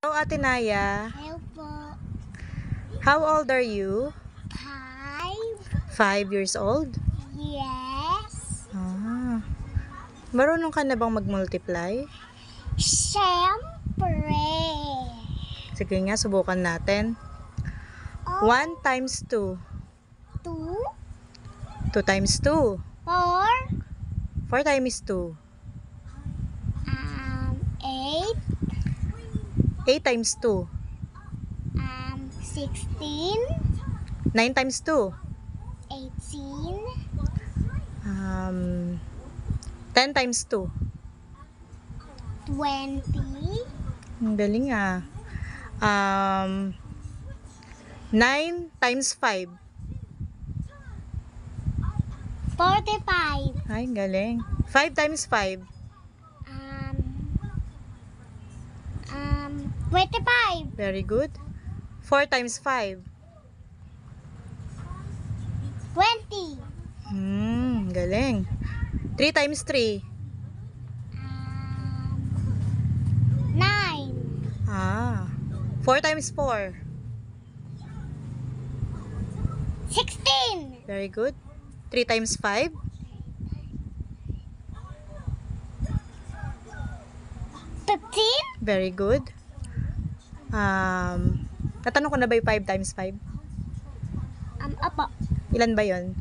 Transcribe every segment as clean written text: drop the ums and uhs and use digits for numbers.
Hello, Ate Naya. Hello po. How old are you? 5. 5 years old? Yes. Marunong ka na bang mag-multiply? Siyempre. Sige nga, subukan natin. 1 times 2. 2, 2 times 2. 4, 4 times 2. 8, 8 times 2. 16, 9 times 2. 18, 10 times 2. 20, Ang galing ah. 9 times 5. 45, Ay, galing. 5 times 5. 25, Very good. 4 times 5. 20, Galing. 3 times 3. 9, 4 times 4. 16, Very good. 3 times 5. 15, Very good. Natanong ko na ba yung 5 times 5? Apo, Ilan ba yon?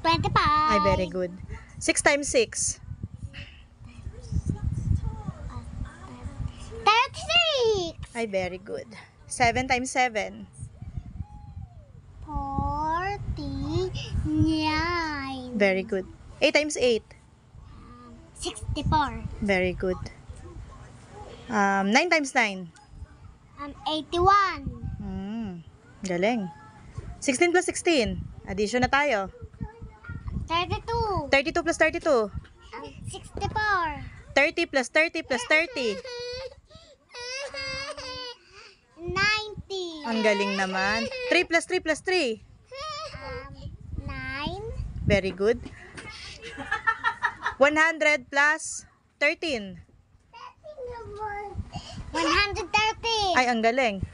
25, Ay, very good. 6 times 6. 36, Ay, very good. 7 times 7. 49, Very good. 8 times 8. 64, Very good. 9 times 9. 81, Galing. 16 plus 16. Addition na tayo. 32, 32 plus 32. 64, 30 plus 30 plus 30. 90, Ang galing naman. 3 plus 3 plus 3. 9, Very good. 100 plus 13. 130, Ay, ang galing.